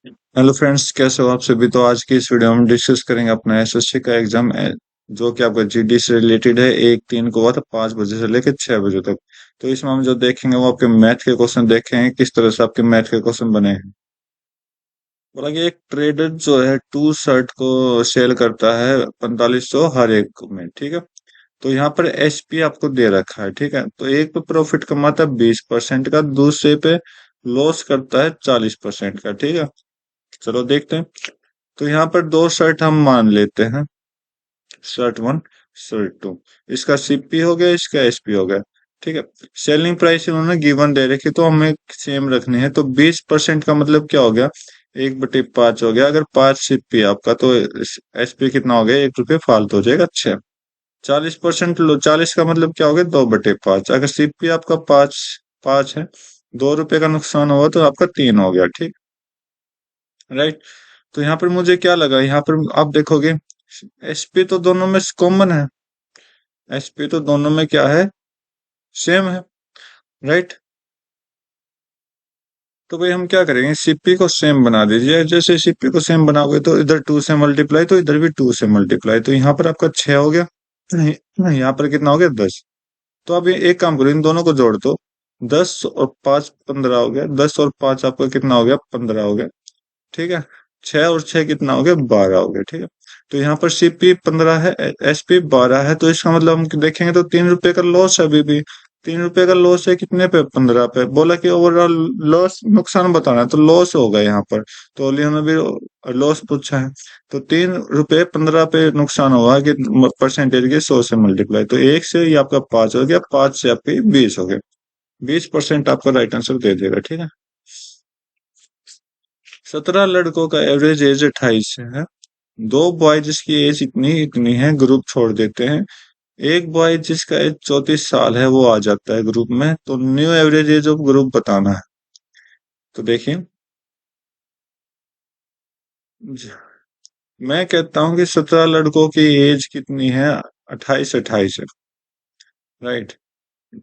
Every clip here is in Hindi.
हेलो फ्रेंड्स, कैसे हो आप सभी। तो आज की इस वीडियो में हम डिस्कस करेंगे अपना एसएससी का एग्जाम जो कि आपका जीडी से रिलेटेड है। 1 3 को हुआ था 5 बजे से लेकर 6 बजे तक। तो इसमें हम जो देखेंगे वो आपके मैथ के क्वेश्चन देखेंगे, किस तरह से आपके मैथ के क्वेश्चन बने हैं। बोला कि एक ट्रेडर जो है टू शर्ट को सेल करता है 4500 हर एक में, ठीक है। तो यहाँ पर एसपी आपको दे रखा है, ठीक है। तो एक पे प्रॉफिट कमाता है 20% का, दूसरे पे लॉस करता है 40% का, ठीक है। चलो देखते हैं। तो यहाँ पर दो शर्ट हम मान लेते हैं, शर्ट वन, शर्ट टू। इसका सीपी हो गया, इसका एसपी हो गया, ठीक है। सेलिंग प्राइस इन्होंने गिवन दे रखी तो हमें सेम रखनी है। तो 20% का मतलब क्या हो गया, 1/5 हो गया। अगर 5 सीपी आपका तो एसपी कितना हो गया, 1 रुपये फालतू हो जाएगा, 6। 40% लो, 40 का मतलब क्या हो गया, 2/5। अगर सीपी आपका 5 है, 2 रुपए का नुकसान हुआ तो आपका 3 हो गया, ठीक। राइट। तो यहाँ पर मुझे क्या लगा, यहाँ पर आप देखोगे एसपी तो दोनों में कॉमन है, एसपी तो दोनों में क्या है, सेम है। राइट। तो भाई हम क्या करेंगे, सीपी को सेम बना दीजिए। जैसे सीपी को सेम बनाओगे तो इधर 2 से मल्टीप्लाई, तो इधर भी 2 से मल्टीप्लाई, तो यहाँ पर आपका 6 हो गया। यहाँ पर कितना हो गया, 10। तो अब ये एक काम करो, इन दोनों को जोड़ दो। 10 और 5 15 हो गया, 10 और 5 आपका कितना हो गया, 15 हो गया, ठीक है। 6 और 6 कितना हो गया, 12 हो गया, ठीक है। तो यहाँ पर सीपी 15 है, एसपी 12 है, तो इसका मतलब हम देखेंगे तो 3 रुपए का लॉस है अभी भी। 3 रुपए का लॉस है कितने पे, 15 पे। बोला कि ओवरऑल लॉस, नुकसान बताना है, तो लॉस होगा यहाँ पर। तो ओनली हमें भी लॉस पूछा है। तो 3 रुपए 15 पे नुकसान हुआ कि परसेंटेज के 100 से मल्टीप्लाई, तो 1 से ये आपका 5 हो गया, 5 से आपके 20 हो गए। 20% आपका राइट आंसर दे देगा, ठीक है। 17 लड़कों का एवरेज एज 28 है। दो बॉय जिसकी एज इतनी इतनी है ग्रुप छोड़ देते हैं। एक बॉय जिसका एज 34 साल है वो आ जाता है ग्रुप में। तो new average age of group बताना है। तो देखिए, मैं कहता हूं कि 17 लड़कों की एज कितनी है, 28 है। राइट।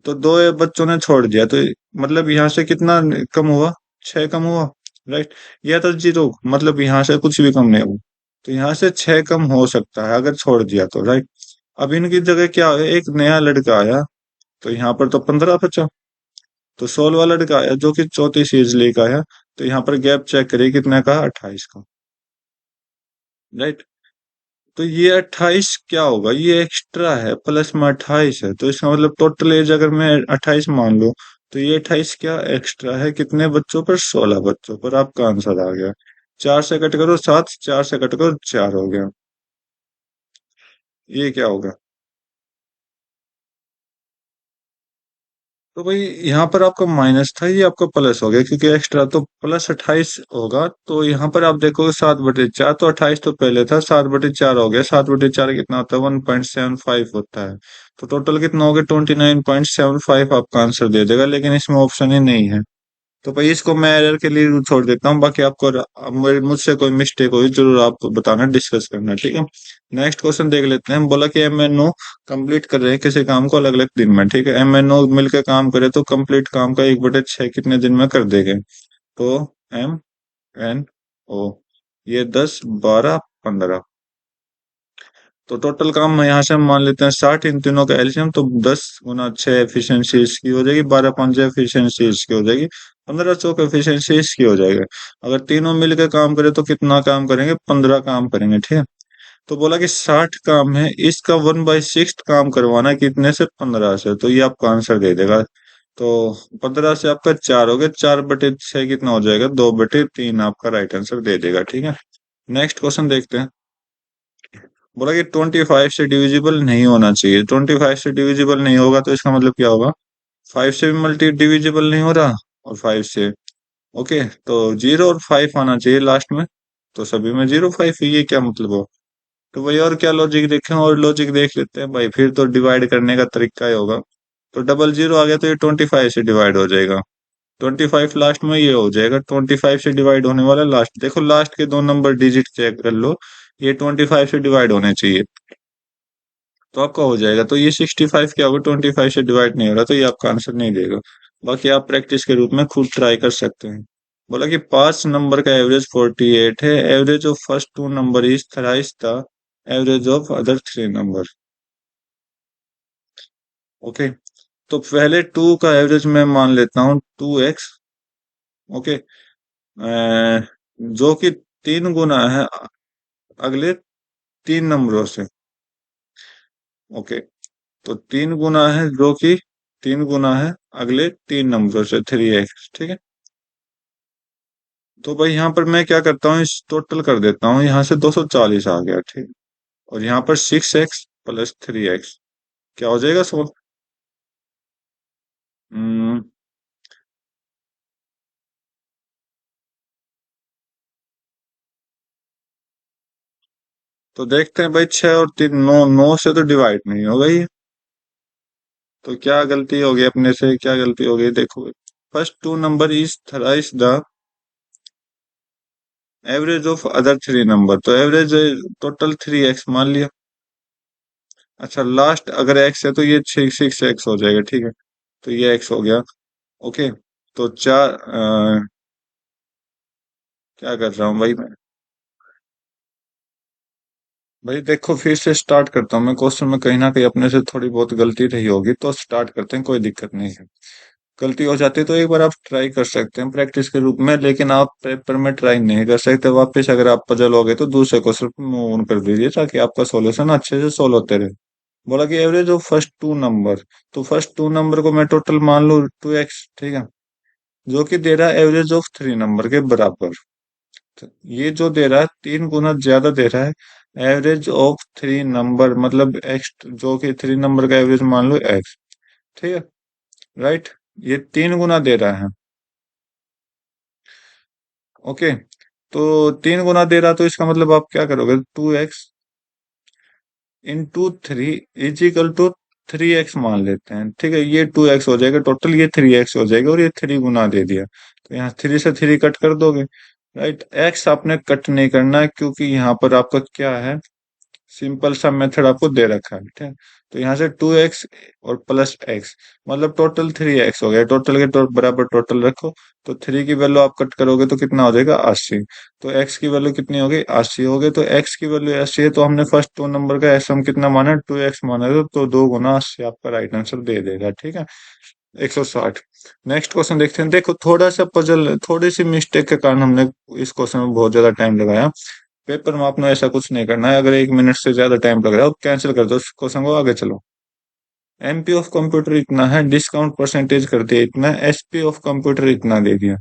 तो दो बच्चों ने छोड़ दिया, तो मतलब यहाँ से कितना कम हुआ, 6 कम हुआ। राइट। या तो जीरो, मतलब यहाँ से कुछ भी कम नहीं हुआ। तो यहाँ से 6 कम हो सकता है अगर छोड़ दिया तो। राइट। अब इनकी जगह क्या है, एक नया लड़का आया, तो यहाँ पर तो 15 बचा। तो 16वां लड़का आया जो कि 34 एज लेकर आया, तो यहाँ पर गैप चेक करिए कितना का, 28 का। राइट। तो ये 28 क्या होगा, ये एक्स्ट्रा है, प्लस में 28 है, तो इसका मतलब टोटल एज अगर मैं 28 मान लूं, तो ये 28 क्या एक्स्ट्रा है, कितने बच्चों पर, 16 बच्चों पर। आपका आंसर आ गया। 4 से कट करो 7, 4 से कट करो 4 हो गया। ये क्या होगा, तो भाई यहाँ पर आपका माइनस था, ये आपका प्लस हो गया क्योंकि एक्स्ट्रा, तो +28 होगा। तो यहाँ पर आप देखोगे 7/4, तो 28 तो पहले था, 7/4 हो गया। 7/4 कितना होता है, 1.75 होता है। तो टोटल कितना हो गया, 29.75 आपका आंसर दे देगा, लेकिन इसमें ऑप्शन ही नहीं है। तो भाई इसको मैं एरर के लिए छोड़ देता हूँ। बाकी आपको मुझसे कोई मिस्टेक हुई जरूर आप बताना, डिस्कस करना, ठीक है। नेक्स्ट क्वेश्चन देख लेते हैं। बोला कि एमएनओ कंप्लीट कर रहे हैं किसी काम को अलग अलग दिन में, ठीक है। एमएनओ मिलकर काम करे तो कंप्लीट काम का 1/6 कितने दिन में कर देंगे। तो एम एन ओ, ये 10 12 15। तो टोटल काम यहाँ से हम मान लेते हैं 60, इन तीनों का एलसीएम तो 10 × 6 एफिशिएंसी इसकी हो जाएगी, 12 × 5 एफिशिएंसी इसकी हो जाएगी, 15 चौक एफिशिएंसी इसकी हो जाएगा। अगर तीनों मिलकर काम करें तो कितना काम करेंगे, 15 काम करेंगे, ठीक है। तो बोला कि 60 काम है, इसका 1/6 काम करवाना है, कितने से, 15 से, तो ये आपका आंसर दे देगा। तो 15 से आपका 4 हो गया, 4/6 कितना हो जाएगा, 2/3 आपका राइट आंसर दे देगा, ठीक है। नेक्स्ट क्वेश्चन देखते हैं। बोला कि 25 से डिविजिबल नहीं होना चाहिए। 25 से डिविजिबल नहीं होगा तो इसका मतलब क्या होगा, 5 से भी मल्टी डिविजिबल नहीं हो रहा, और 5 से, ओके। तो 0 और 5 आना चाहिए लास्ट में, तो सभी में 0 5, ये क्या मतलब हो। तो भाई और क्या लॉजिक देखें, और लॉजिक देख लेते हैं भाई, फिर तो डिवाइड करने का तरीका ही होगा। तो डबल जीरो आ गया तो ये 25 से डिवाइड हो जाएगा। 25 लास्ट में ये हो जाएगा, 25 से डिवाइड होने वाला लास्ट, देखो लास्ट के दो नंबर डिजिट चेक कर लो, ये 25 से डिवाइड होने चाहिए, तो आपका हो जाएगा। तो ये 65 क्या होगा, 25 से डिवाइड नहीं हो रहा, तो ये आपका आंसर नहीं देगा। बाकी आप प्रैक्टिस के रूप में खुद ट्राई कर सकते हैं। बोला कि 5 नंबर का एवरेज 48 है, average of first 2 number is thrice the average of other 3 number. Okay, तो पहले 2 का एवरेज मैं मान लेता हूँ 2x। ओके, जो कि 3 गुना है अगले 3 नंबरों से। ओके, तो 3 गुना है जो कि 3 गुना है अगले 3 नंबरों से, 3x। ठीक है, तो भाई यहाँ पर मैं क्या करता हूँ, इस टोटल कर देता हूँ, यहाँ से 240 आ गया। ठीक, और यहाँ पर 6x प्लस 3x क्या हो जाएगा, 16। हम्म, तो देखते हैं भाई, 6 और 3, 9, 9 से तो डिवाइड नहीं होगा ये। तो क्या गलती होगी अपने से, क्या गलती होगी, देखो। First 2 number is thrice the average of other 3 number, तो एवरेज टोटल 3x मान लिया। अच्छा, लास्ट अगर x है तो ये 6x हो जाएगा। ठीक है, तो ये x हो गया। ओके, तो चार क्या कर रहा हूँ भाई मैं। भाई देखो, फिर से स्टार्ट करता हूँ मैं क्वेश्चन में, कहीं ना कहीं अपने से थोड़ी बहुत गलती रही होगी, तो स्टार्ट करते हैं, कोई दिक्कत नहीं है। गलती हो जाती है तो एक बार आप ट्राई कर सकते हैं प्रैक्टिस के रूप में, लेकिन आप पेपर में ट्राई नहीं कर सकते वापस। अगर आप पजल हो गए तो दूसरे क्वेश्चन मूव ऑन कर दीजिए, ताकि आपका सॉल्यूशन अच्छे से सोल्व होते रहे। बोला कि एवरेज ऑफ फर्स्ट 2 नंबर, तो फर्स्ट 2 नंबर को मैं टोटल मान लूँ 2x। ठीक है, जो कि दे रहा है एवरेज ऑफ 3 नंबर के बराबर। तो ये जो दे रहा है 3 गुना ज्यादा दे रहा है एवरेज ऑफ 3 नंबर, मतलब एक्स, जो कि 3 नंबर का एवरेज मान लो एक्स। ठीक है, राइट, ये 3 गुना दे रहा है। ओके, तो 3 गुना दे रहा, तो इसका मतलब आप क्या करोगे, 2x into 3 is equal to 3x मान लेते हैं। ठीक है, ये 2x हो जाएगा टोटल, ये 3x हो जाएगा, और ये 3 गुना दे दिया, तो यहाँ 3 से 3 कट कर दोगे। राइट, x आपने कट नहीं करना है, क्योंकि यहाँ पर आपका क्या है, सिंपल सा मेथड आपको दे रखा है। ठीक है, तो यहाँ से 2x और प्लस x, मतलब टोटल 3x हो गया। टोटल के बराबर टोटल रखो, तो 3 की वैल्यू आप कट करोगे तो कितना हो जाएगा, 80। तो x की वैल्यू कितनी हो गई, 80 हो गई। तो x की वैल्यू 80 है, तो हमने फर्स्ट 2 नंबर का एस हम कितना माना, 2x माना है, तो 2 गुना 80 आपका राइट आंसर दे देगा। ठीक है, 160। नेक्स्ट क्वेश्चन देखते हैं। देखो, थोड़ा सा पजल, थोड़ी सी मिस्टेक के कारण हमने इस क्वेश्चन में बहुत ज्यादा टाइम लगाया। पेपर में आपने ऐसा कुछ नहीं करना है, अगर 1 मिनट से ज्यादा टाइम लग रहा है तो कैंसिल कर दो उस क्वेश्चन को, आगे चलो। एमपी ऑफ कंप्यूटर इतना है, डिस्काउंट परसेंटेज कर दिया इतना, एसपी ऑफ कंप्यूटर इतना दे दिया,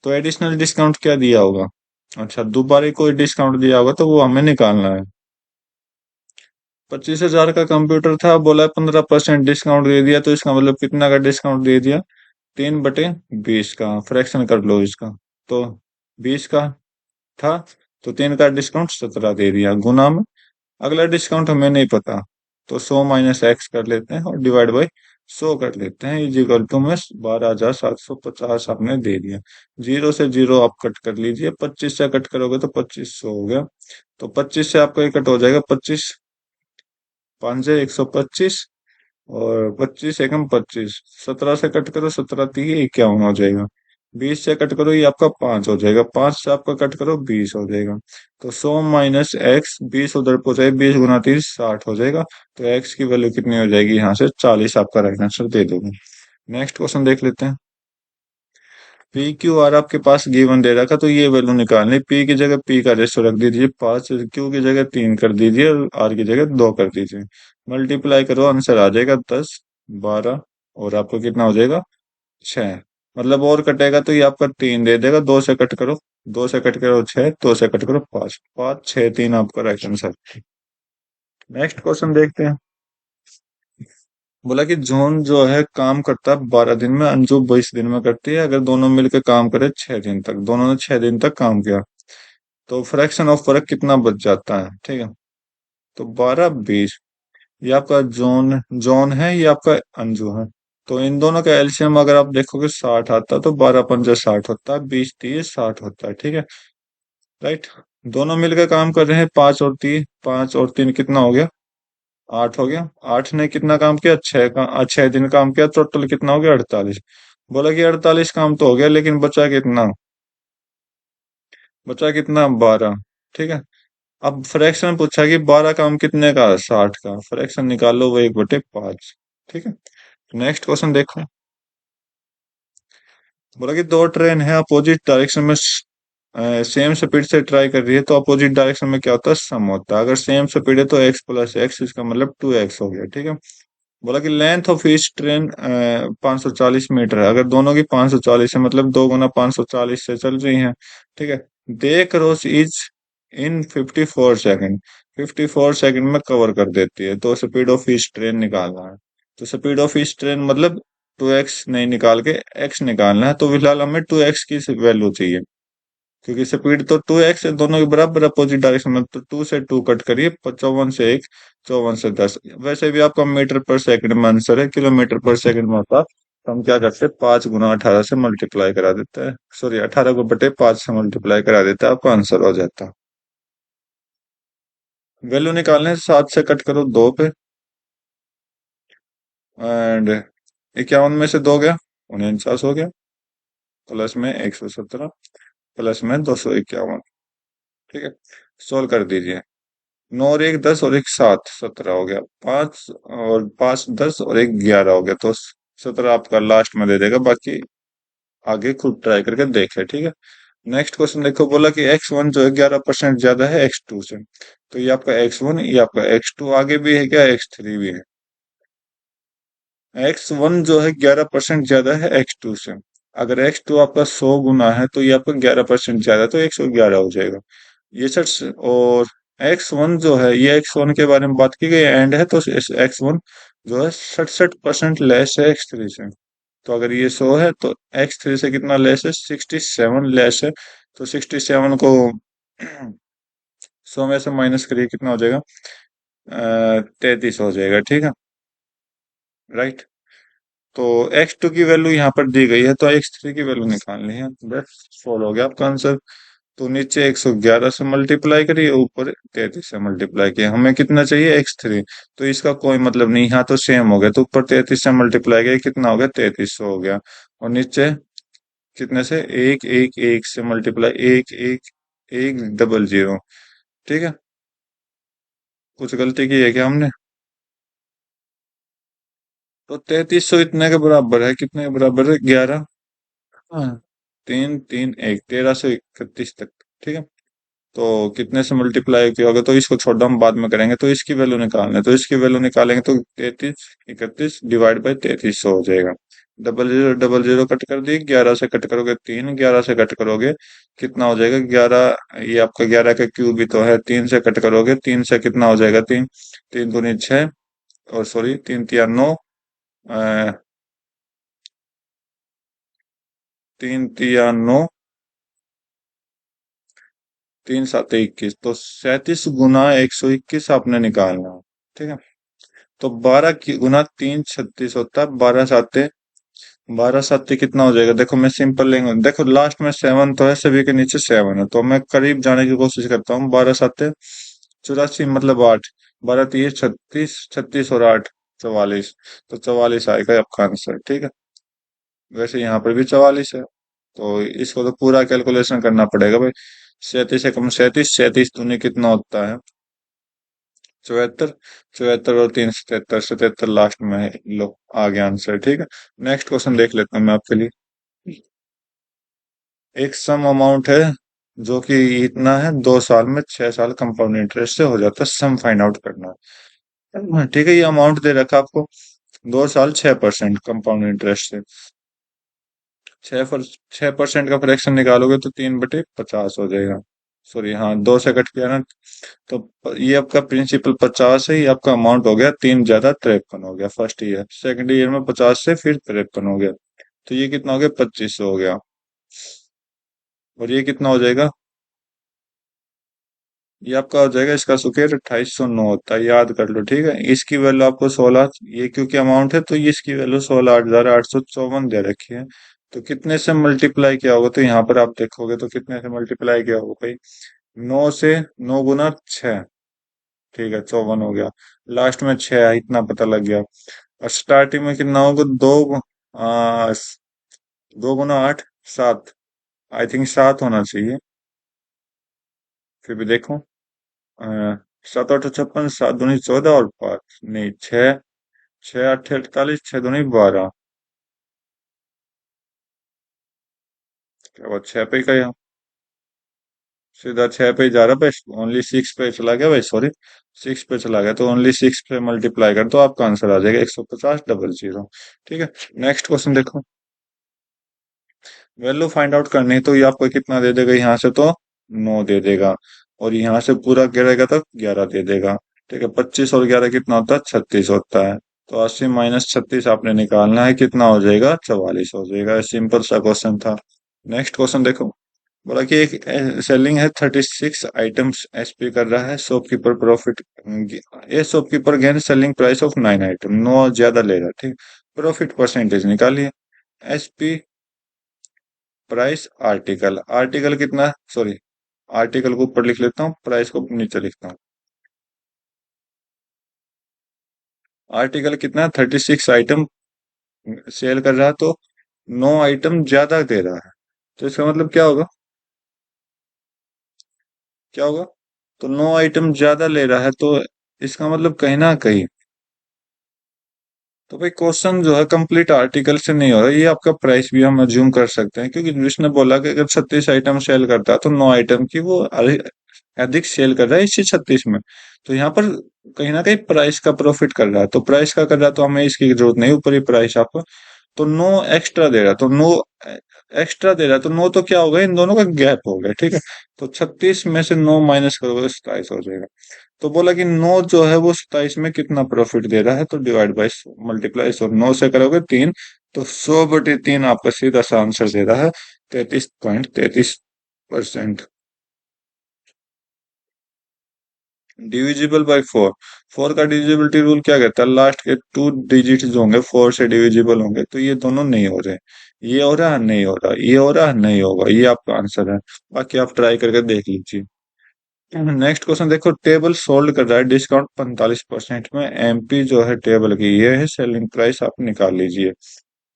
तो एडिशनल डिस्काउंट क्या दिया होगा। अच्छा, दोबारा कोई डिस्काउंट दिया होगा तो वो हमें निकालना है। 25,000 का कंप्यूटर था, बोला 15% डिस्काउंट दे दिया, तो इसका मतलब कितना का डिस्काउंट दे दिया, 3/20 का, फ्रैक्शन कर लो इसका। तो 20 का था, तो 3 का डिस्काउंट 17 दे दिया, गुना में। अगला डिस्काउंट हमें नहीं पता, तो 100 - x कर लेते हैं और डिवाइड बाई 100 कर लेते हैं, इज इक्वल टू में 12,750 आपने दे दिया। 0 से 0 आप कट कर लीजिए, 25 से कट करोगे तो 2500 हो गया। तो 25 से आपका ये कट हो जाएगा, 25 5 से 125, और 25 एकम 25, 17 से कट करो, 17 तीन 51 हो जाएगा। 20 से कट करो, ये आपका 5 हो जाएगा, 5 से आपका कट करो, 20 हो जाएगा। तो 100 - x, 20 उधर पहुंचाए, 20 × 3 60 हो जाएगा। तो x की वैल्यू कितनी हो जाएगी, यहाँ से 40 आपका राइट आंसर दे दोगे। नेक्स्ट क्वेश्चन देख लेते हैं। पी क्यू आर आपके पास गिवन दे रखा, तो ये वैल्यू निकालनी। पी की जगह पी का रेशो रख दीजिए 5, क्यू की जगह 3 कर दीजिए, और आर की जगह 2 कर दीजिए। मल्टीप्लाई करो, आंसर आ जाएगा 10, 12, और आपको कितना हो जाएगा, 6। मतलब और कटेगा तो ये आपका 3 दे देगा, 2 से कट करो, 2 से कट करो 6, 2 से कट करो 5, 5 6 3 आपका राइट आंसर। नेक्स्ट क्वेश्चन देखते हैं। बोला कि जॉन जो है काम करता है 12 दिन में, अंजू 20 दिन में करती है। अगर दोनों मिलकर काम करे 6 दिन तक, दोनों ने 6 दिन तक काम किया, तो फ्रैक्शन ऑफ वर्क कितना बच जाता है। ठीक है, तो 12 20, ये आपका जॉन जॉन है, ये आपका अंजू है। तो इन दोनों का एलसीएम अगर आप देखोगे 60 आता है, तो 12 × 5 = 60 होता है, 20 30 60 होता है। ठीक है, राइट। दोनों मिलकर काम कर रहे हैं, 5 और 3 कितना हो गया, 8 हो गया। 8 ने कितना काम किया, 6 दिन काम किया, टोटल कितना हो गया, 48। बोला कि 48 काम तो हो गया, लेकिन बचा कितना, बचा कितना, 12। ठीक है। अब फ्रैक्शन पूछा कि 12 का हम कितने का, 60 का, फ्रैक्शन निकालो वो 1/5। ठीक है। नेक्स्ट क्वेश्चन देखो। बोला कि दो ट्रेन है अपोजिट डायरेक्शन में, सेम स्पीड से ट्राई कर रही है, तो अपोजिट डायरेक्शन में क्या होता है, सम होता है। अगर सेम स्पीड है तो एक्स प्लस एक्स, इसका मतलब 2x हो गया। ठीक है। बोला कि length of each train 540 metre है। अगर दोनों की 540 है, मतलब 2 गुना 540 से चल रही हैं। ठीक है। They cross each in 54 second, 54 second में कवर कर देती है, तो स्पीड ऑफ ईच ट्रेन निकालना है। तो स्पीड ऑफ ईच ट्रेन मतलब 2x नहीं निकाल के x निकालना है। तो फिलहाल हमें 2x की वैल्यू चाहिए, क्योंकि स्पीड तो 2x है, दोनों के बराबर अपोजिट डायरेक्शन में, तो 2 से 2 कट करिए, 54 से 1, 54 से 10। वैसे भी आपका मीटर पर सेकंड में आंसर है, किलोमीटर पर सेकंड में होता, तो हम क्या करते हैं, 5 गुना 18 से मल्टीप्लाई करा देते हैं, सॉरी 18 को बटे 5 से मल्टीप्लाई करा देता है, आपका आंसर हो जाता है। वैल्यू निकालने 7 से कट करो 2 पे, एंड 51 में से 2 गया, 49 हो गया, प्लस में 117, प्लस में 251। ठीक है। सोल्व कर दीजिए। 9 और 1 10 और 1 7, 17 हो गया। 5 और 5 10 और 1 11 हो गया, तो 17 आपका लास्ट में दे देगा, बाकी आगे खुद ट्राई करके देखे। ठीक है। नेक्स्ट क्वेश्चन देखो। बोला कि x1 जो है 11% ज्यादा है x2 से, तो ये आपका x1, ये आपका x2, आगे भी है क्या, x3 भी है। x1 जो है 11% ज्यादा है x2 से। अगर x2 आपका 100 गुना है, तो ये आपका 11% ज्यादा है, तो 111 हो जाएगा। ये सर, और x1 जो है, ये x1 के बारे में बात की गई एंड है, तो x1 जो है 67% लेस है x3 से। तो अगर ये 100 है, तो x3 से कितना लेस है, 67 लेस है। तो 67 को 100 में से माइनस करिए, कितना हो जाएगा, 33 हो जाएगा। ठीक है। राइट। तो x2 की वैल्यू यहाँ पर दी गई है, तो x3 की वैल्यू निकालनी है, बस सॉल्व हो गया आपका आंसर। तो नीचे 111 से मल्टीप्लाई करिए, ऊपर 33 से मल्टीप्लाई किया, हमें कितना चाहिए, x3। तो इसका कोई मतलब नहीं, यहाँ तो सेम हो गया, तो ऊपर 33 से मल्टीप्लाई किया, कितना हो गया, 3300 हो गया। और नीचे कितने से, एक एक एक से मल्टीप्लाई, एक एक एक डबल जीरो। ठीक है। कुछ गलती की है क्या हमने। तो 3300 इतने के बराबर है, कितने के बराबर है, 11। हाँ, 3 3 1, 1331 तक। ठीक है। तो कितने से मल्टीप्लाई किया होगा, तो इसको छोड़ो, हम बाद में करेंगे। तो इसकी वैल्यू निकालना है, तो इसकी वैल्यू निकालेंगे, तो 3331 डिवाइड बाई 3300 हो जाएगा। डबल जीरो कट कर दिए, 11 से कट करोगे 3, 11 से कट करोगे कितना हो जाएगा, 11, ये आपका 11 का क्यूब ही तो है। 3 से कट करोगे, 3 से कितना हो जाएगा, 3, 3 दूनी 6, और सॉरी 3 तिया 9, 3 तिया 9, 3 7 21, तो 37 गुना 121 आपने निकालना है। ठीक है। तो 12 की गुना 3 36 होता है, 12 साते कितना हो जाएगा, देखो मैं सिंपल लेंगे, देखो लास्ट में 7 तो है, सभी के नीचे 7 है, तो मैं करीब जाने की कोशिश करता हूँ। 12 साते 84, मतलब 8, 12 3 36, 36 और 8 44, तो 44 आएगा आपका आंसर। ठीक है। वैसे यहाँ पर भी 44 है, तो इसको तो पूरा कैलकुलेशन करना पड़ेगा भाई। 37 से कम 37, 37 दूनी कितना होता है, 74, 74 और 3 77, 77 लास्ट में है। लो, आ गया आंसर। ठीक है। नेक्स्ट क्वेश्चन देख लेता हूँ मैं आपके लिए। एक सम अमाउंट है जो कि इतना है, 2 साल में 6 साल कंपाउंड इंटरेस्ट से हो जाता है, सम फाइंड आउट करना है। ठीक है। ये अमाउंट दे रखा आपको, 2 साल 6% कंपाउंड इंटरेस्ट से, 6% का फ्रैक्शन निकालोगे तो 3/50 हो जाएगा। सॉरी, हाँ, 2 से कट किया ना, तो ये आपका प्रिंसिपल 50 है, ये आपका अमाउंट हो गया, 3 ज्यादा 53 हो गया फर्स्ट ईयर। सेकंड ईयर में 50 से फिर 53 हो गया, तो ये कितना हो गया, 2500 हो गया। और ये कितना हो जाएगा, ये आपका हो जाएगा, इसका स्क्वायर 2809 होता है, याद कर लो। ठीक है। इसकी वैल्यू आपको 16, ये क्योंकि अमाउंट है, तो ये इसकी वैल्यू 16,854 दे रखी है। तो कितने से मल्टीप्लाई किया होगा, तो यहाँ पर आप देखोगे तो कितने से मल्टीप्लाई किया होगा भाई, 9 से, 9 गुना 6, ठीक है, 54 हो गया। लास्ट में 6 है, इतना पता लग गया। और स्टार्टिंग में कितना होगा, 2 गुना 8, 7, आई थिंक 7 होना चाहिए। फिर भी देखो, सात आठ 56, सात दूनी 14 और पाँच नहीं छः, छः आठ 48, छः दूनी 12, क्या हुआ, छः पे का यहाँ सीधा छः पे ही जा रहा भाई, ओनली सिक्स पे चला गया भाई, सॉरी सिक्स पे चला गया, तो ओनली सिक्स पे मल्टीप्लाई कर दो, आपका आंसर आ जाएगा 150 0 0। ठीक है, नेक्स्ट क्वेश्चन देखो। वैल्यू फाइंड आउट करनी है तो ये आपको कितना दे देगा, यहाँ से तो 9 दे देगा, और यहाँ से पूरा गिरेगा तो 11 दे देगा। ठीक है, 25 और 11 कितना होता है, 36 होता है। तो 80 माइनस 36 आपने निकालना है, कितना हो जाएगा, 44 हो जाएगा। सिंपल सा क्वेश्चन था। नेक्स्ट क्वेश्चन देखो। बोला कि एक सेलिंग है 36 आइटम्स, एसपी कर रहा है, शॉपकीपर प्रॉफिट, ये shopkeeper gain selling price of 9 item, 9 ज्यादा ले रहा है। ठीक, प्रॉफिट परसेंटेज निकालिए। एसपी प्राइस आर्टिकल, आर्टिकल कितना, सॉरी आर्टिकल को ऊपर लिख लेता हूँ, प्राइस को नीचे लिखता हूँ। आर्टिकल कितना, 36 आइटम सेल कर रहा है, तो 9 आइटम ज्यादा दे रहा है, तो इसका मतलब क्या होगा, क्या होगा, तो 9 आइटम ज्यादा ले रहा है, तो इसका मतलब कहीं ना कहीं, तो भाई क्वेश्चन जो है कंप्लीट आर्टिकल से नहीं हो रहा, ये आपका प्राइस भी हम अज्यूम कर सकते हैं, क्योंकि जिसने बोला कि अगर 36 आइटम सेल करता है तो 9 आइटम की वो अधिक सेल कर रहा है इसी 36 में, तो यहाँ पर कहीं ना कहीं प्राइस का प्रॉफिट कर रहा है, तो प्राइस का कर रहा है तो हमें इसकी जरूरत नहीं, ऊपर ही प्राइस आपको, तो 9 एक्स्ट्रा दे रहा है, तो 9 एक्स्ट्रा दे रहा है, तो 9 तो क्या होगा, इन दोनों का गैप हो गया। ठीक है, तो 36 में से 9 माइनस करोगे, 27 हो जाएगा। तो बोला कि 9 जो है वो 27 में कितना प्रॉफिट दे रहा है, तो डिवाइड बाई मल्टीप्लाई, और 9 से करोगे 3, तो 100/3 आपका सीधा सा आंसर दे रहा है, 33.33%। डिविजिबल बाय फोर, फोर का डिविजिबिलिटी रूल क्या कहता है, लास्ट के 2 डिजिट जो होंगे 4 से डिविजिबल होंगे, तो ये दोनों नहीं हो रहे, ये हो रहा है नहीं हो रहा, ये हो रहा है नहीं होगा, ये आपका आंसर है। बाकी आप ट्राई करके देख लीजिए। नेक्स्ट क्वेश्चन देखो। टेबल सोल्ड कर रहा है, डिस्काउंट 45% में, एमपी जो है टेबल की ये है, सेलिंग प्राइस आप निकाल लीजिए।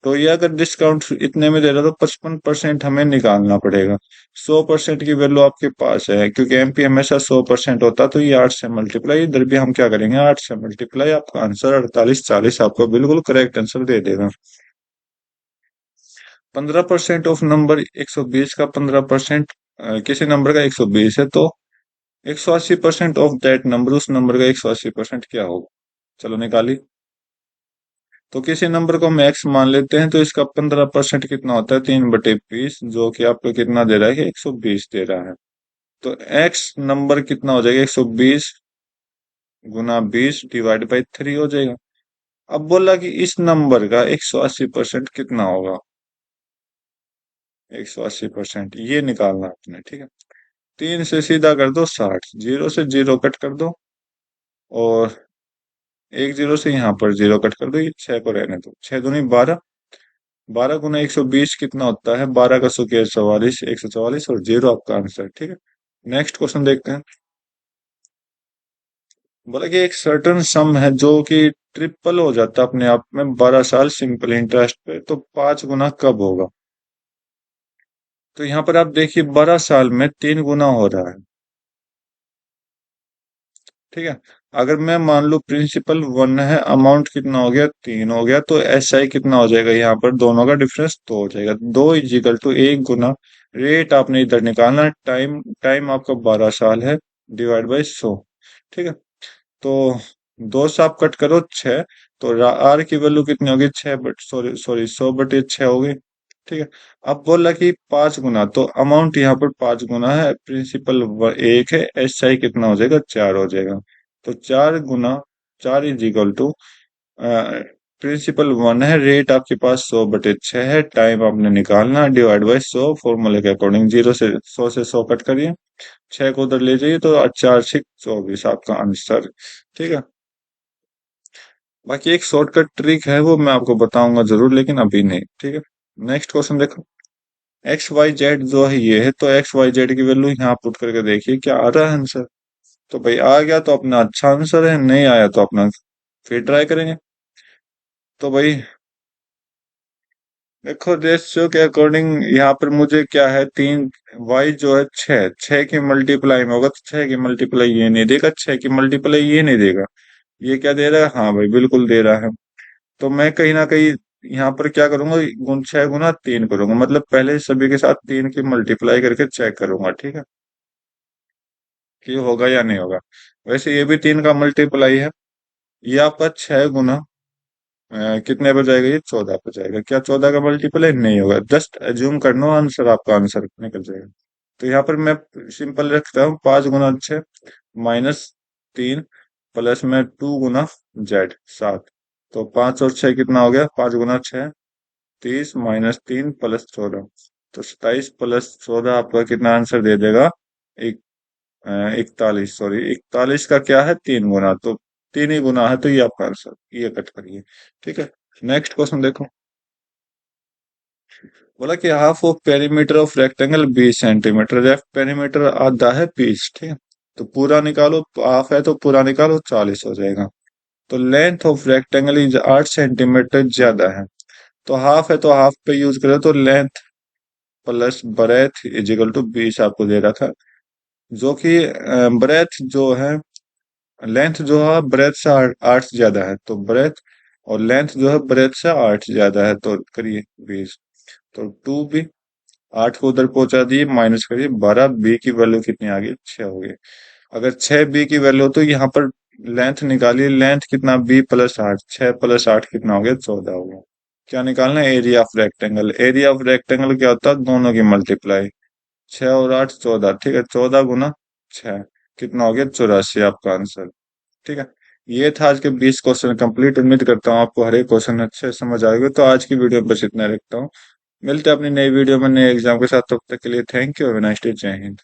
तो ये अगर डिस्काउंट इतने में दे रहा है, तो 55% हमें निकालना पड़ेगा। 100% की वैल्यू आपके पास है, क्योंकि एमपी हमेशा 100% होता है, तो ये 8 से मल्टीप्लाई, इधर भी हम क्या करेंगे, 8 से मल्टीप्लाई, आपका आंसर 4840 आपको बिल्कुल करेक्ट आंसर दे देगा। 15% ऑफ नंबर 120 का 15%, किसी नंबर का 120 है, तो 180% ऑफ दैट नंबर, उस नंबर का 180% क्या होगा, चलो निकाली। तो किसी नंबर को हम एक्स मान लेते हैं, तो इसका 15% कितना होता है, 3/20, जो कि आपको कितना दे रहा है, 120 दे रहा है। तो एक्स नंबर कितना हो जाएगा, 120 गुना 20 डिवाइड बाई 3 हो जाएगा। अब बोला कि इस नंबर का 180% कितना होगा, 180% ये निकालना आपने। ठीक है, 3 से सीधा कर दो 60, जीरो से जीरो कट कर दो, और एक जीरो से यहाँ पर जीरो कट कर दो, ये 6 को रहने दो, 6 दूनी 12, 12 गुना 120 कितना होता है, 12 का सुकेर 44, 144, और जीरो आपका आंसर। ठीक है, नेक्स्ट क्वेश्चन देखते हैं। बोला कि एक सर्टन सम है जो कि ट्रिपल हो जाता है अपने आप में 12 साल सिंपल इंटरेस्ट पे, तो 5 गुना कब होगा। तो यहाँ पर आप देखिए 12 साल में 3 गुना हो रहा है। ठीक है, अगर मैं मान लू प्रिंसिपल 1 है, अमाउंट कितना हो गया, 3 हो गया, तो एस आई कितना हो जाएगा, यहाँ पर दोनों का डिफरेंस 2 हो जाएगा, 2 = 1 गुना, रेट आपने इधर निकालना है, टाइम टाइम आपका 12 साल है, डिवाइड बाई 100। ठीक है, तो 2 से आप कट करो 6, तो आर की वैल्यू कितनी होगी, 6 बट सॉरी सॉरी 100/6 होगी। ठीक है, अब बोला कि 5 गुना, तो अमाउंट यहाँ पर 5 गुना है, प्रिंसिपल 1 है, एस आई कितना हो जाएगा, 4 हो जाएगा। तो 4 गुना 4 = प्रिंसिपल 1 है, रेट आपके पास 100/6 है, टाइम आपने निकालना, डिवाइड बाई 100 फॉर्मूले के अकॉर्डिंग, 100 से 100 कट करिए, 6 को उधर ले जाइए, तो 4×6 = 24 आपका आंसर। ठीक है, बाकी एक शॉर्टकट ट्रिक है, वो मैं आपको बताऊंगा जरूर, लेकिन अभी नहीं। ठीक है, नेक्स्ट क्वेश्चन देखो। एक्स वाई जेड जो है ये है, तो एक्स वाई जेड की वैल्यू यहाँ पुट करके देखिए क्या आ रहा है आंसर। तो भाई आ गया तो अपना अच्छा आंसर है, नहीं आया तो अपना फिर ट्राई करेंगे। तो भाई देखो रेशियो के अकॉर्डिंग यहाँ पर मुझे क्या है, तीन, वाई जो है छः, छः की मल्टीप्लाई में होगा तो छः की मल्टीप्लाई ये नहीं देगा, छः की मल्टीप्लाई ये नहीं देगा। ये क्या दे रहा है, हाँ भाई बिल्कुल दे रहा है। तो मैं कहीं ना कहीं यहाँ पर क्या करूंगा, छः गुना तीन करूंगा, मतलब पहले सभी के साथ तीन की मल्टीप्लाई करके चेक करूंगा, ठीक है, कि होगा या नहीं होगा। वैसे ये भी तीन का मल्टीप्लाई है। ये आपका छह गुना कितने पर जाएगा, ये चौदह पर जाएगा। क्या चौदह का मल्टीप्लाई नहीं होगा, जस्ट एज्यूम कर लो, आंसर आपका आंसर निकल जाएगा। तो यहाँ पर मैं सिंपल रखता हूँ, पांच गुना छः माइनस तीन प्लस में टू गुना जेड सात। तो पांच और छह कितना हो गया, पांच गुना छः 30 माइनस तीन प्लस चौदह, तो 27 प्लस चौदह आपका कितना आंसर दे देगा, एक 41, सॉरी 41 का क्या है, तीन गुना, तो तीन ही गुना है, तो ये आपका आंसर, ये कट करिए। ठीक है, नेक्स्ट क्वेश्चन देखो। बोला कि half of perimeter of rectangle 20 centimetre, ref perimeter आधा है 20, ठीक है, तो पूरा निकालो, हाफ है तो पूरा निकालो, 40 हो जाएगा। तो length of rectangle is 8 centimetre ज्यादा है, तो हाफ है तो हाफ पे यूज करें, तो length plus breadth is equal to 20 आपको दे रहा था, जो कि ब्रेथ जो है, लेंथ जो है ब्रेथ से आठ ज्यादा है, तो ब्रेथ और लेंथ जो है ब्रेथ से आठ ज्यादा है, तो करिए 20। तो टू बी, आठ को उधर पहुंचा दिए, माइनस करिए 12, बी की वैल्यू कितनी आ गई, छह हो गई। अगर छह बी की वैल्यू, तो यहाँ पर लेंथ निकालिए, लेंथ कितना, बी प्लस आठ, छह प्लस आठ कितना हो गया, 14 हो गया। क्या निकालना है, area of rectangle. Area of rectangle क्या होता है, दोनों की मल्टीप्लाई, छह और आठ 14, ठीक है, 14 गुना छह कितना हो गया, 84, आपका आंसर। ठीक है, ये था आज के 20 क्वेश्चन कंप्लीट। उम्मीद करता हूँ आपको हर एक क्वेश्चन अच्छे से समझ आएगा। तो आज की वीडियो बस इतना रखता हूँ, मिलते हैं अपनी नई वीडियो में नए एग्जाम के साथ, तब तक के लिए thank you, have a nice day, जय हिंद।